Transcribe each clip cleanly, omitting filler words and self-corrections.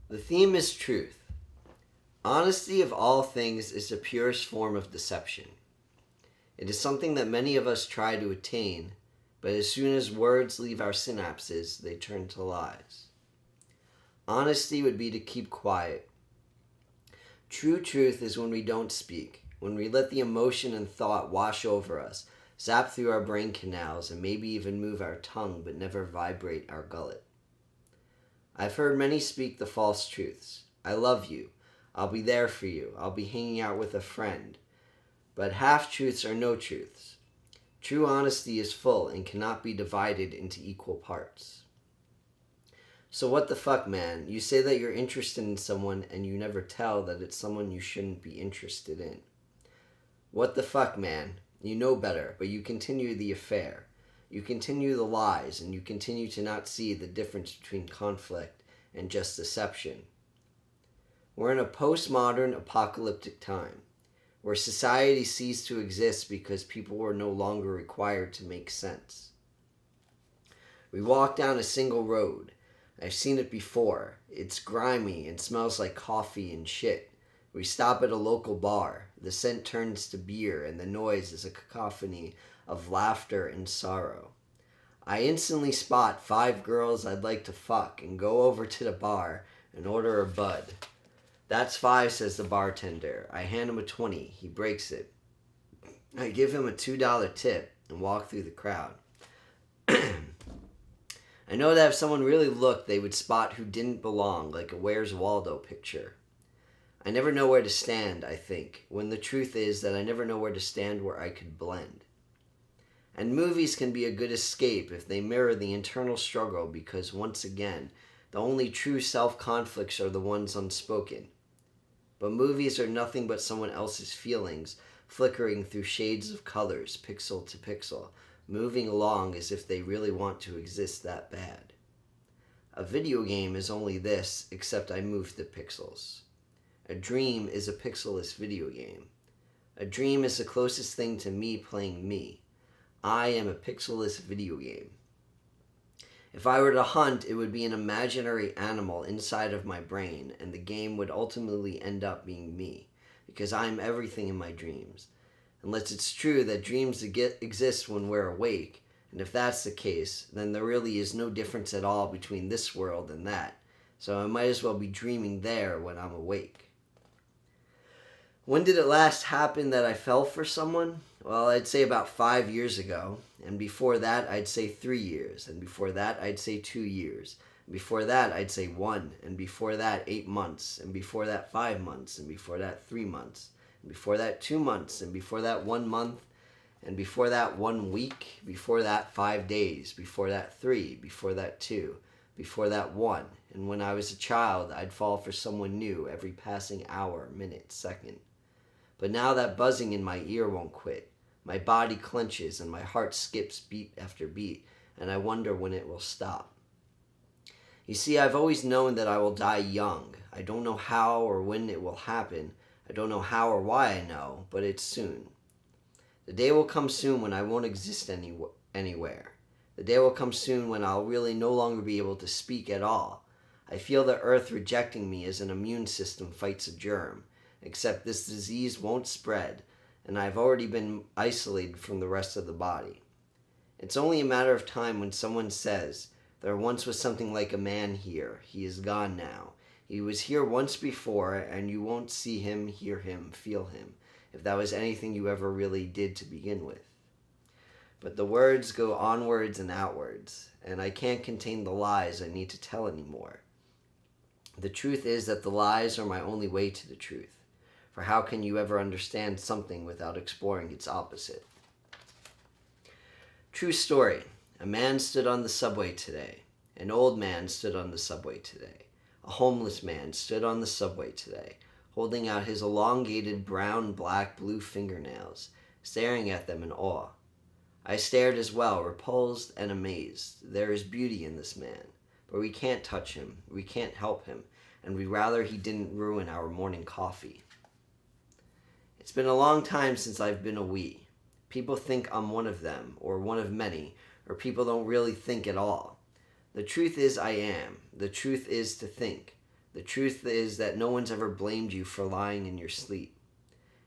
The theme is truth. Honesty of all things is the purest form of deception. It is something that many of us try to attain, but as soon as words leave our synapses, they turn to lies. Honesty would be to keep quiet. True truth is when we don't speak, when we let the emotion and thought wash over us, zap through our brain canals, and maybe even move our tongue but never vibrate our gullet. I've heard many speak the false truths. I love you. I'll be there for you. I'll be hanging out with a friend. But half-truths are no truths. True honesty is full and cannot be divided into equal parts. So what the fuck, man? You say that you're interested in someone and you never tell that it's someone you shouldn't be interested in. What the fuck, man? You know better, but you continue the affair. You continue the lies, and you continue to not see the difference between conflict and just deception. We're in a postmodern apocalyptic time, where society ceased to exist because people were no longer required to make sense. We walk down a single road. I've seen it before. It's grimy and smells like coffee and shit. We stop at a local bar. The scent turns to beer, and the noise is a cacophony of laughter and sorrow. I instantly spot 5 girls I'd like to fuck and go over to the bar and order a bud. That's 5, says the bartender. I hand him a 20. He breaks it. I give him a $2 tip and walk through the crowd. I know that if someone really looked, they would spot who didn't belong, like a Where's Waldo picture. I never know where to stand, I think, when the truth is that I never know where to stand where I could blend. And movies can be a good escape if they mirror the internal struggle because, once again, the only true self-conflicts are the ones unspoken. But movies are nothing but someone else's feelings, flickering through shades of colors, pixel to pixel, moving along as if they really want to exist that bad. A video game is only this, except I move the pixels. A dream is a pixelless video game. A dream is the closest thing to me playing me. I am a pixelless video game. If I were to hunt, it would be an imaginary animal inside of my brain, and the game would ultimately end up being me, because I am everything in my dreams. Unless it's true that dreams exist when we're awake, and if that's the case, then there really is no difference at all between this world and that, so I might as well be dreaming there when I'm awake. When did it last happen that I fell for someone? Well, I'd say about 5 years ago, and before that I'd say 3 years, and before that I'd say 2 years, and before that I'd say 1, and before that 8 months, and before that 5 months, and before that 3 months, and before that 2 months, and before that 1 month, and before that 1 week, before that 5 days, before that 3, before that 2, before that 1, and when I was a child I'd fall for someone new every passing hour, minute, second. But now that buzzing in my ear won't quit. My body clenches and my heart skips beat after beat, and I wonder when it will stop. You see, I've always known that I will die young. I don't know how or when it will happen. I don't know how or why I know, but it's soon. The day will come soon when I won't exist anywhere. The day will come soon when I'll really no longer be able to speak at all. I feel the earth rejecting me as an immune system fights a germ. Except this disease won't spread, and I've already been isolated from the rest of the body. It's only a matter of time when someone says, there once was something like a man here. He is gone now. He was here once before, and you won't see him, hear him, feel him, if that was anything you ever really did to begin with. But the words go onwards and outwards, and I can't contain the lies I need to tell anymore. The truth is that the lies are my only way to the truth. For how can you ever understand something without exploring its opposite? True story. A man stood on the subway today. An old man stood on the subway today. A homeless man stood on the subway today, holding out his elongated brown, black, blue fingernails, staring at them in awe. I stared as well, repulsed and amazed. There is beauty in this man, but we can't touch him, we can't help him, and we'd rather he didn't ruin our morning coffee. It's been a long time since I've been a we. People think I'm one of them, or one of many, or people don't really think at all. The truth is I am. The truth is to think. The truth is that no one's ever blamed you for lying in your sleep.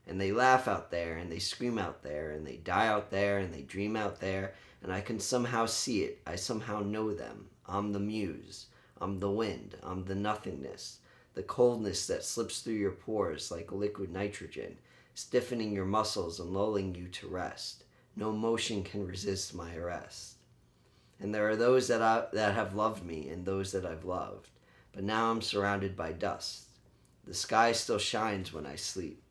And they laugh out there, and they scream out there, and they die out there, and they dream out there, and I can somehow see it. I somehow know them. I'm the muse. I'm the wind. I'm the nothingness. The coldness that slips through your pores like liquid nitrogen, stiffening your muscles and lulling you to rest. No motion can resist my arrest. And there are those that have loved me, and those that I've loved. But now I'm surrounded by dust. The sky still shines when I sleep.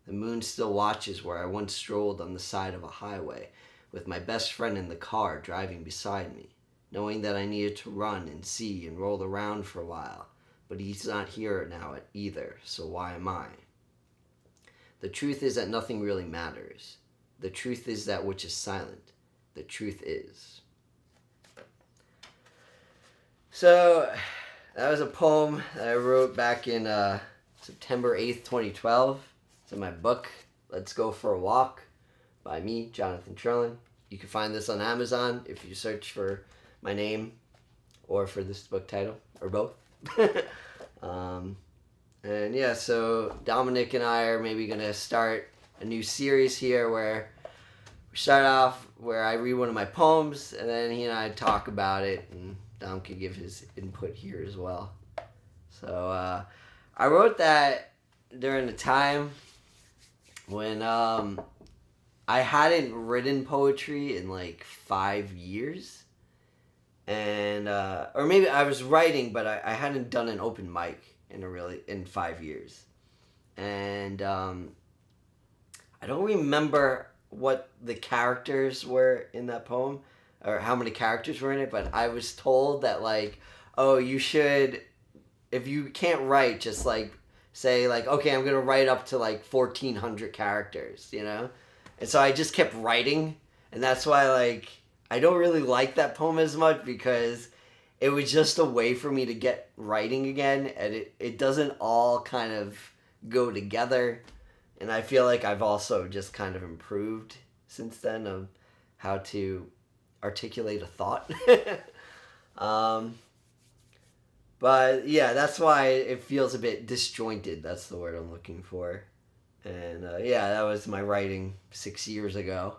The moon still watches where I once strolled on the side of a highway with my best friend in the car driving beside me, knowing that I needed to run and see and roll around for a while. But he's not here now either, so why am I? The truth is that nothing really matters. The truth is that which is silent. The truth is. So, that was a poem that I wrote back in September 8th, 2012. It's in my book, Let's Go for a Walk, by me, Jonathan Trillin. You can find this on Amazon if you search for my name or for this book title, or both. And yeah, so Dominic and I are maybe going to start a new series here where we start off where I read one of my poems, and then he and I talk about it, and Dom can give his input here as well. So I wrote that during the time when I hadn't written poetry in like 5 years, and or maybe I was writing, but I hadn't done an open mic in 5 years, and I don't remember what the characters were in that poem or how many characters were in it, but I was told that like, oh, you should, if you can't write, just like say like, okay, I'm gonna write up to like 1,400 characters, you know? And so I just kept writing, and that's why like I don't really like that poem as much, because it was just a way for me to get writing again, and it doesn't all kind of go together. And I feel like I've also just kind of improved since then of how to articulate a thought. But yeah, that's why it feels a bit disjointed. That's the word I'm looking for. And yeah, that was my writing 6 years ago.